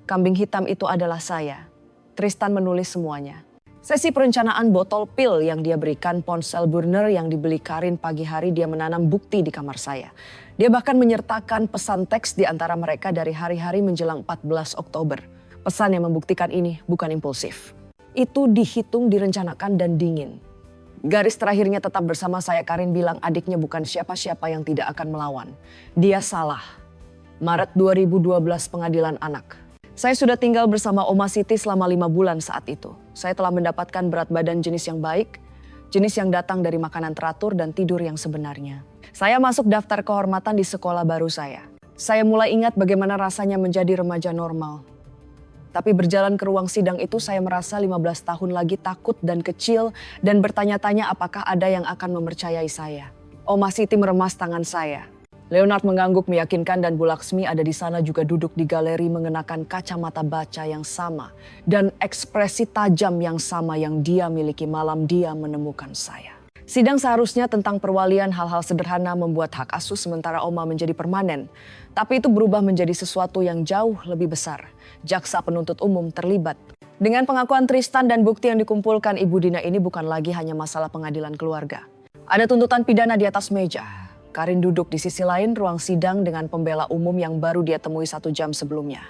Kambing hitam itu adalah saya. Tristan menulis semuanya. Sesi perencanaan botol pil yang dia berikan, ponsel burner yang dibeli Karin pagi hari, dia menanam bukti di kamar saya. Dia bahkan menyertakan pesan teks di antara mereka dari hari-hari menjelang 14 Oktober. Pesan yang membuktikan ini bukan impulsif. Itu dihitung, direncanakan dan dingin. Garis terakhirnya tetap bersama saya. Karin bilang adiknya bukan siapa-siapa yang tidak akan melawan. Dia salah. Maret 2012 pengadilan anak. Saya sudah tinggal bersama Oma Siti selama 5 bulan saat itu. Saya telah mendapatkan berat badan jenis yang baik, jenis yang datang dari makanan teratur dan tidur yang sebenarnya. Saya masuk daftar kehormatan di sekolah baru saya. Saya mulai ingat bagaimana rasanya menjadi remaja normal. Tapi berjalan ke ruang sidang itu saya merasa 15 tahun lagi, takut dan kecil dan bertanya-tanya apakah ada yang akan mempercayai saya. Oma Siti meremas tangan saya. Leonard mengangguk meyakinkan dan Bu Laksmi ada di sana juga duduk di galeri mengenakan kacamata baca yang sama dan ekspresi tajam yang sama yang dia miliki malam dia menemukan saya. Sidang seharusnya tentang perwalian hal-hal sederhana membuat hak asuh sementara Oma menjadi permanen. Tapi itu berubah menjadi sesuatu yang jauh lebih besar. Jaksa penuntut umum terlibat. Dengan pengakuan Tristan dan bukti yang dikumpulkan, Ibu Dina ini bukan lagi hanya masalah pengadilan keluarga. Ada tuntutan pidana di atas meja. Karin duduk di sisi lain ruang sidang dengan pembela umum yang baru dia temui 1 jam sebelumnya.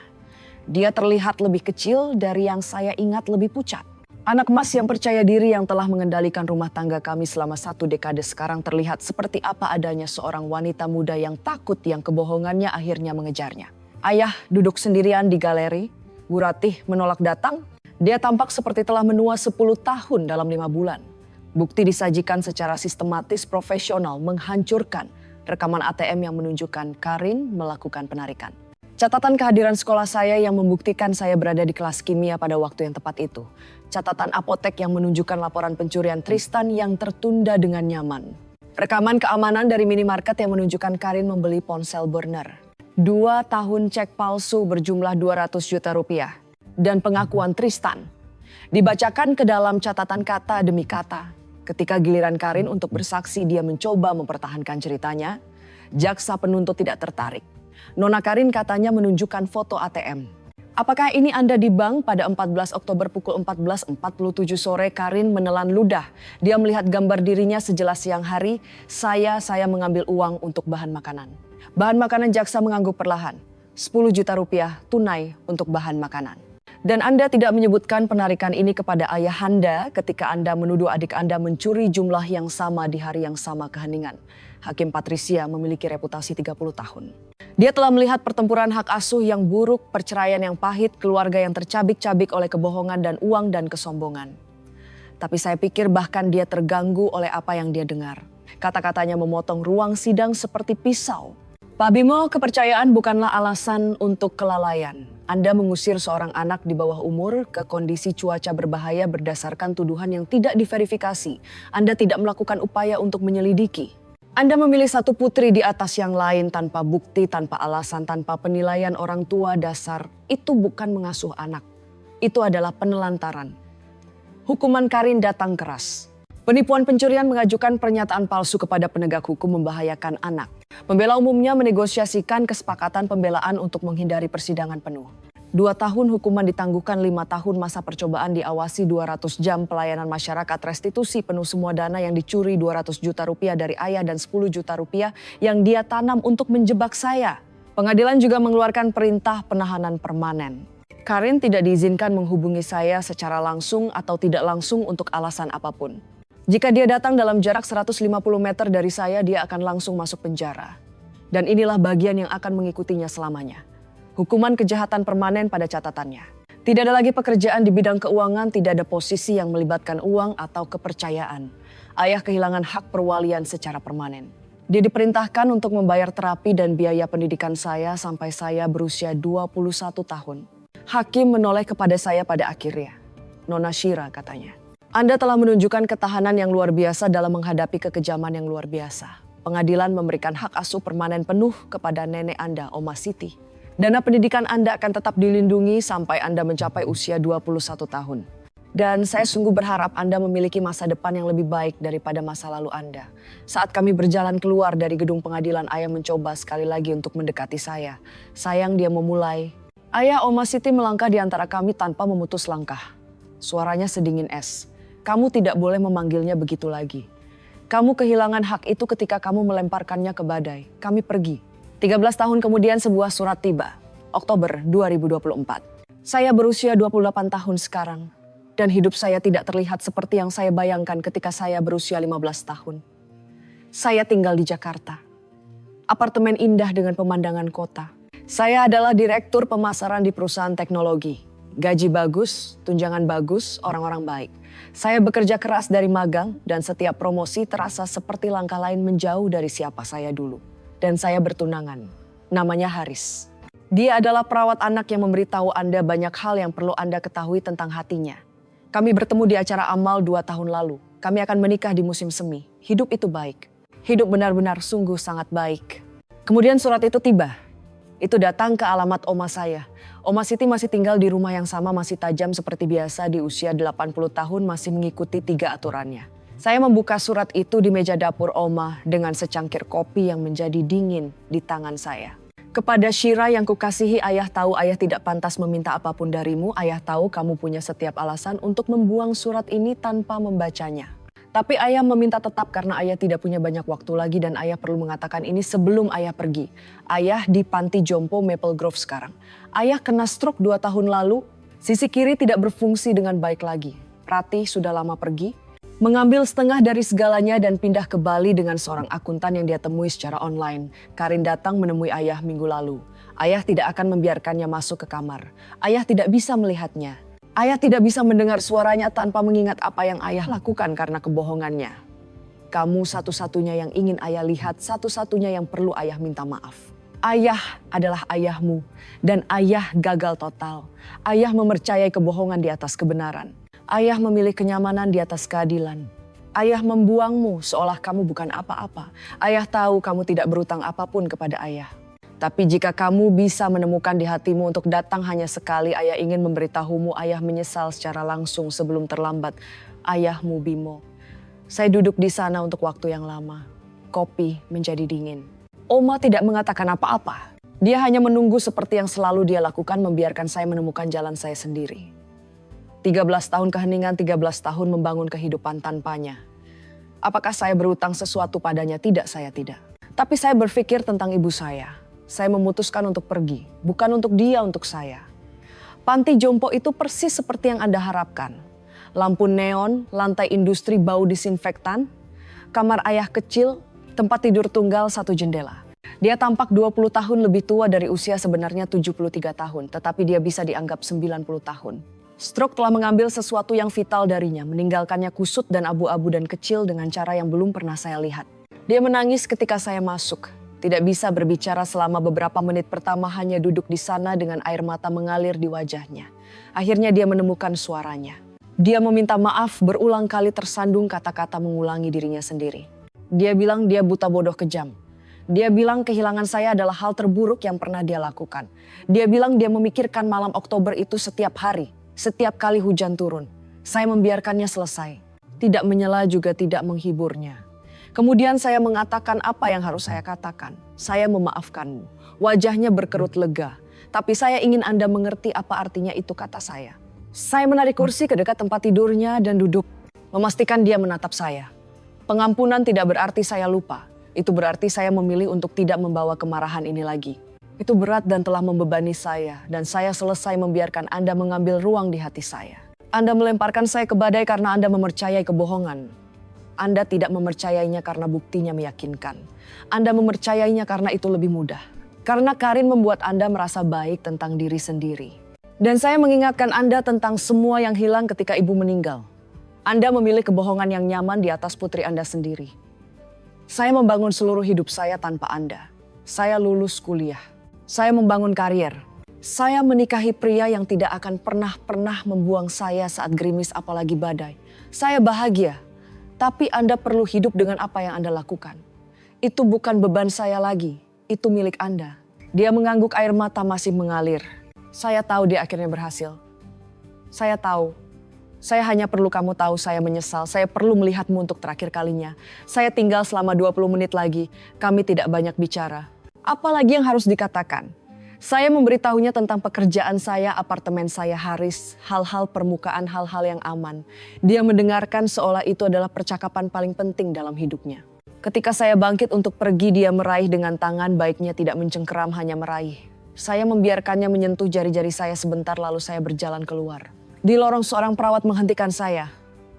Dia terlihat lebih kecil dari yang saya ingat, lebih pucat. Anak emas yang percaya diri yang telah mengendalikan rumah tangga kami selama 1 dekade sekarang terlihat seperti apa adanya seorang wanita muda yang takut yang kebohongannya akhirnya mengejarnya. Ayah duduk sendirian di galeri, Bu Ratih menolak datang. Dia tampak seperti telah menua 10 tahun dalam 5 bulan. Bukti disajikan secara sistematis, profesional, menghancurkan rekaman ATM yang menunjukkan Karin melakukan penarikan. Catatan kehadiran sekolah saya yang membuktikan saya berada di kelas kimia pada waktu yang tepat itu. Catatan apotek yang menunjukkan laporan pencurian Tristan yang tertunda dengan nyaman. Rekaman keamanan dari minimarket yang menunjukkan Karin membeli ponsel burner. 2 tahun cek palsu berjumlah 200 juta rupiah. Dan pengakuan Tristan dibacakan ke dalam catatan kata demi kata. Ketika giliran Karin untuk bersaksi, dia mencoba mempertahankan ceritanya. Jaksa penuntut tidak tertarik. Nona Karin katanya menunjukkan foto ATM. Apakah ini Anda di bank pada 14 Oktober pukul 14.47 sore? Karin menelan ludah. Dia melihat gambar dirinya sejelas siang hari. Saya mengambil uang untuk bahan makanan. Bahan makanan. Jaksa mengangguk perlahan. 10 juta rupiah tunai untuk bahan makanan. Dan Anda tidak menyebutkan penarikan ini kepada ayah Anda ketika Anda menuduh adik Anda mencuri jumlah yang sama di hari yang sama keheningan. Hakim Patricia memiliki reputasi 30 tahun. Dia telah melihat pertempuran hak asuh yang buruk, perceraian yang pahit, keluarga yang tercabik-cabik oleh kebohongan dan uang dan kesombongan. Tapi saya pikir bahkan dia terganggu oleh apa yang dia dengar. Kata-katanya memotong ruang sidang seperti pisau. Pak Bimo, kepercayaan bukanlah alasan untuk kelalaian. Anda mengusir seorang anak di bawah umur ke kondisi cuaca berbahaya berdasarkan tuduhan yang tidak diverifikasi. Anda tidak melakukan upaya untuk menyelidiki. Anda memilih satu putri di atas yang lain tanpa bukti, tanpa alasan, tanpa penilaian orang tua. Dasar itu bukan mengasuh anak. Itu adalah penelantaran. Hukuman Karin datang keras. Penipuan pencurian mengajukan pernyataan palsu kepada penegak hukum membahayakan anak. Pembela umumnya menegosiasikan kesepakatan pembelaan untuk menghindari persidangan penuh. 2 tahun hukuman ditangguhkan, 5 tahun masa percobaan diawasi, 200 jam pelayanan masyarakat, restitusi penuh semua dana yang dicuri 200 juta rupiah dari ayah dan 10 juta rupiah yang dia tanam untuk menjebak saya. Pengadilan juga mengeluarkan perintah penahanan permanen. Karin tidak diizinkan menghubungi saya secara langsung atau tidak langsung untuk alasan apapun. Jika dia datang dalam jarak 150 meter dari saya, dia akan langsung masuk penjara. Dan inilah bagian yang akan mengikutinya selamanya. Hukuman kejahatan permanen pada catatannya. Tidak ada lagi pekerjaan di bidang keuangan, tidak ada posisi yang melibatkan uang atau kepercayaan. Ayah kehilangan hak perwalian secara permanen. Dia diperintahkan untuk membayar terapi dan biaya pendidikan saya sampai saya berusia 21 tahun. Hakim menoleh kepada saya pada akhirnya. Nona Shira, katanya. Anda telah menunjukkan ketahanan yang luar biasa dalam menghadapi kekejaman yang luar biasa. Pengadilan memberikan hak asuh permanen penuh kepada nenek Anda, Oma Siti. Dana pendidikan Anda akan tetap dilindungi sampai Anda mencapai usia 21 tahun. Dan saya sungguh berharap Anda memiliki masa depan yang lebih baik daripada masa lalu Anda. Saat kami berjalan keluar dari gedung pengadilan, ayah mencoba sekali lagi untuk mendekati saya. Sayang, dia memulai. Ayah, Oma Siti melangkah di antara kami tanpa memutus langkah. Suaranya sedingin es. Kamu tidak boleh memanggilnya begitu lagi. Kamu kehilangan hak itu ketika kamu melemparkannya ke badai. Kami pergi. 13 tahun kemudian sebuah surat tiba. Oktober 2024. Saya berusia 28 tahun sekarang. Dan hidup saya tidak terlihat seperti yang saya bayangkan ketika saya berusia 15 tahun. Saya tinggal di Jakarta. Apartemen indah dengan pemandangan kota. Saya adalah direktur pemasaran di perusahaan teknologi. Gaji bagus, tunjangan bagus, orang-orang baik. Saya bekerja keras dari magang dan setiap promosi terasa seperti langkah lain menjauh dari siapa saya dulu. Dan saya bertunangan. Namanya Haris. Dia adalah perawat anak yang memberitahu Anda banyak hal yang perlu Anda ketahui tentang hatinya. Kami bertemu di acara amal 2 tahun lalu. Kami akan menikah di musim semi. Hidup itu baik. Hidup benar-benar sungguh sangat baik. Kemudian surat itu tiba. Itu datang ke alamat oma saya. Oma Siti masih tinggal di rumah yang sama, masih tajam seperti biasa di usia 80 tahun, masih mengikuti 3 aturannya. Saya membuka surat itu di meja dapur Oma dengan secangkir kopi yang menjadi dingin di tangan saya. Kepada Shira yang kukasihi, ayah tahu ayah tidak pantas meminta apapun darimu. Ayah tahu kamu punya setiap alasan untuk membuang surat ini tanpa membacanya. Tapi ayah meminta tetap karena ayah tidak punya banyak waktu lagi dan ayah perlu mengatakan ini sebelum ayah pergi. Ayah di panti jompo Maple Grove sekarang. Ayah kena stroke 2 tahun lalu, sisi kiri tidak berfungsi dengan baik lagi. Ratih sudah lama pergi. Mengambil setengah dari segalanya dan pindah ke Bali dengan seorang akuntan yang dia temui secara online. Karin datang menemui ayah minggu lalu. Ayah tidak akan membiarkannya masuk ke kamar. Ayah tidak bisa melihatnya. Ayah tidak bisa mendengar suaranya tanpa mengingat apa yang ayah lakukan karena kebohongannya. Kamu satu-satunya yang ingin ayah lihat, satu-satunya yang perlu ayah minta maaf. Ayah adalah ayahmu dan ayah gagal total. Ayah mempercayai kebohongan di atas kebenaran. Ayah memilih kenyamanan di atas keadilan. Ayah membuangmu seolah kamu bukan apa-apa. Ayah tahu kamu tidak berutang apapun kepada ayah. Tapi jika kamu bisa menemukan di hatimu untuk datang hanya sekali, ayah ingin memberitahumu ayah menyesal secara langsung sebelum terlambat. Ayahmu Bimo. Saya duduk di sana untuk waktu yang lama. Kopi menjadi dingin. Oma tidak mengatakan apa-apa. Dia hanya menunggu seperti yang selalu dia lakukan, membiarkan saya menemukan jalan saya sendiri. 13 tahun keheningan, 13 tahun membangun kehidupan tanpanya. Apakah saya berutang sesuatu padanya? Tidak, saya tidak. Tapi saya berpikir tentang ibu saya. Saya memutuskan untuk pergi, bukan untuk dia, untuk saya. Panti jompo itu persis seperti yang Anda harapkan. Lampu neon, lantai industri bau disinfektan, kamar ayah kecil, tempat tidur tunggal, 1 jendela. Dia tampak 20 tahun lebih tua dari usia sebenarnya 73 tahun, tetapi dia bisa dianggap 90 tahun. Stroke telah mengambil sesuatu yang vital darinya, meninggalkannya kusut dan abu-abu dan kecil dengan cara yang belum pernah saya lihat. Dia menangis ketika saya masuk. Tidak bisa berbicara selama beberapa menit pertama, hanya duduk di sana dengan air mata mengalir di wajahnya. Akhirnya dia menemukan suaranya. Dia meminta maaf, berulang kali tersandung kata-kata mengulangi dirinya sendiri. Dia bilang dia buta bodoh kejam. Dia bilang kehilangan saya adalah hal terburuk yang pernah dia lakukan. Dia bilang dia memikirkan malam Oktober itu setiap hari. Setiap kali hujan turun, saya membiarkannya selesai. Tidak menyela juga tidak menghiburnya. Kemudian saya mengatakan apa yang harus saya katakan. Saya memaafkanmu. Wajahnya berkerut lega. Tapi saya ingin Anda mengerti apa artinya itu, kata saya. Saya menarik kursi ke dekat tempat tidurnya dan duduk. Memastikan dia menatap saya. Pengampunan tidak berarti saya lupa. Itu berarti saya memilih untuk tidak membawa kemarahan ini lagi. Itu berat dan telah membebani saya, dan saya selesai membiarkan Anda mengambil ruang di hati saya. Anda melemparkan saya ke badai karena Anda mempercayai kebohongan. Anda tidak mempercayainya karena buktinya meyakinkan. Anda mempercayainya karena itu lebih mudah. Karena Karin membuat Anda merasa baik tentang diri sendiri. Dan saya mengingatkan Anda tentang semua yang hilang ketika ibu meninggal. Anda memilih kebohongan yang nyaman di atas putri Anda sendiri. Saya membangun seluruh hidup saya tanpa Anda. Saya lulus kuliah. Saya membangun karier. Saya menikahi pria yang tidak akan pernah membuang saya saat gerimis apalagi badai. Saya bahagia, tapi Anda perlu hidup dengan apa yang Anda lakukan. Itu bukan beban saya lagi, itu milik Anda. Dia mengangguk, air mata masih mengalir. Saya tahu dia akhirnya berhasil. Saya tahu. Saya hanya perlu kamu tahu saya menyesal. Saya perlu melihatmu untuk terakhir kalinya. Saya tinggal selama 20 menit lagi. Kami tidak banyak bicara. Apalagi yang harus dikatakan? Saya memberitahunya tentang pekerjaan saya, apartemen saya, Haris, hal-hal permukaan, hal-hal yang aman. Dia mendengarkan seolah itu adalah percakapan paling penting dalam hidupnya. Ketika saya bangkit untuk pergi, dia meraih dengan tangan baiknya, tidak mencengkeram, hanya meraih. Saya membiarkannya menyentuh jari-jari saya sebentar, lalu saya berjalan keluar. Di lorong seorang perawat menghentikan saya.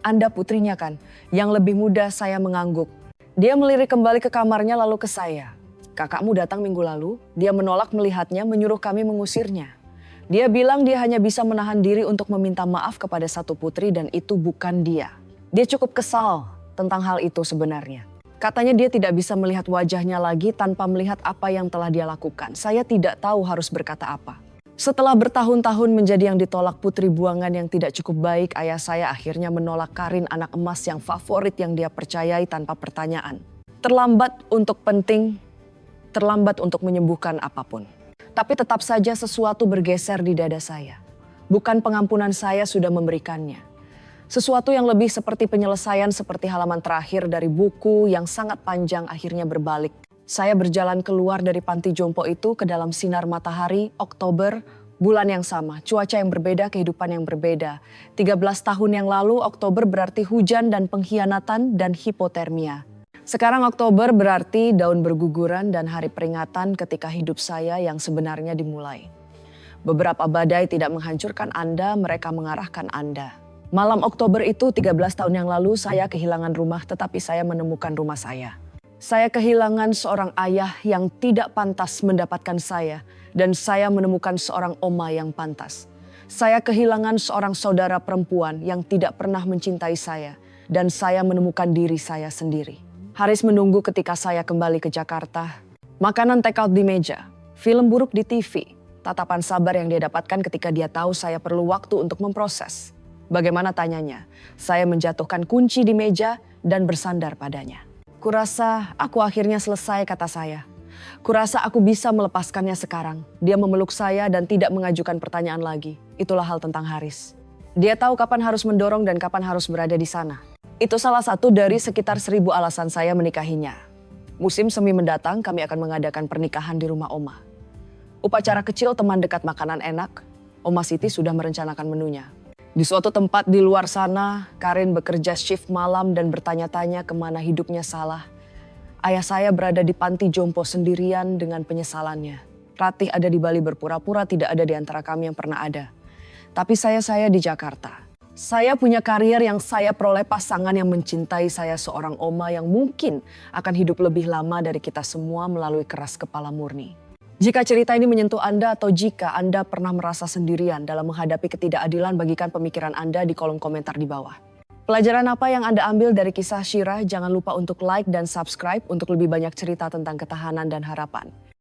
Anda putrinya kan? Yang lebih muda, saya mengangguk. Dia melirik kembali ke kamarnya lalu ke saya. Kakakmu datang minggu lalu, dia menolak melihatnya, menyuruh kami mengusirnya. Dia bilang dia hanya bisa menahan diri untuk meminta maaf kepada satu putri dan itu bukan dia. Dia cukup kesal tentang hal itu sebenarnya. Katanya dia tidak bisa melihat wajahnya lagi tanpa melihat apa yang telah dia lakukan. Saya tidak tahu harus berkata apa. Setelah bertahun-tahun menjadi yang ditolak putri buangan yang tidak cukup baik, ayah saya akhirnya menolak Karin, anak emas yang favorit yang dia percayai tanpa pertanyaan. Terlambat untuk penting, terlambat untuk menyembuhkan apapun. Tapi tetap saja sesuatu bergeser di dada saya. Bukan pengampunan saya sudah memberikannya. Sesuatu yang lebih seperti penyelesaian seperti halaman terakhir dari buku yang sangat panjang akhirnya berbalik. Saya berjalan keluar dari panti jompo itu ke dalam sinar matahari, Oktober, bulan yang sama, cuaca yang berbeda, kehidupan yang berbeda. 13 tahun yang lalu, Oktober berarti hujan dan pengkhianatan dan hipotermia. Sekarang Oktober berarti daun berguguran dan hari peringatan ketika hidup saya yang sebenarnya dimulai. Beberapa badai tidak menghancurkan Anda, mereka mengarahkan Anda. Malam Oktober itu 13 tahun yang lalu saya kehilangan rumah tetapi saya menemukan rumah saya. Saya kehilangan seorang ayah yang tidak pantas mendapatkan saya dan saya menemukan seorang oma yang pantas. Saya kehilangan seorang saudara perempuan yang tidak pernah mencintai saya dan saya menemukan diri saya sendiri. Haris menunggu ketika saya kembali ke Jakarta. Makanan take out di meja, film buruk di TV, tatapan sabar yang dia dapatkan ketika dia tahu saya perlu waktu untuk memproses. Bagaimana tanyanya? Saya menjatuhkan kunci di meja dan bersandar padanya. Kurasa aku akhirnya selesai, kata saya. Kurasa aku bisa melepaskannya sekarang. Dia memeluk saya dan tidak mengajukan pertanyaan lagi. Itulah hal tentang Haris. Dia tahu kapan harus mendorong dan kapan harus berada di sana. Itu salah satu dari sekitar 1000 alasan saya menikahinya. Musim semi mendatang kami akan mengadakan pernikahan di rumah Oma. Upacara kecil teman dekat makanan enak. Oma Siti sudah merencanakan menunya. Di suatu tempat di luar sana, Karin bekerja shift malam dan bertanya-tanya kemana hidupnya salah. Ayah saya berada di panti jompo sendirian dengan penyesalannya. Ratih ada di Bali berpura-pura tidak ada di antara kami yang pernah ada. Tapi saya di Jakarta. Saya punya karier yang saya peroleh pasangan yang mencintai saya seorang oma yang mungkin akan hidup lebih lama dari kita semua melalui keras kepala murni. Jika cerita ini menyentuh Anda atau jika Anda pernah merasa sendirian dalam menghadapi ketidakadilan, bagikan pemikiran Anda di kolom komentar di bawah. Pelajaran apa yang Anda ambil dari kisah Shira? Jangan lupa untuk like dan subscribe untuk lebih banyak cerita tentang ketahanan dan harapan.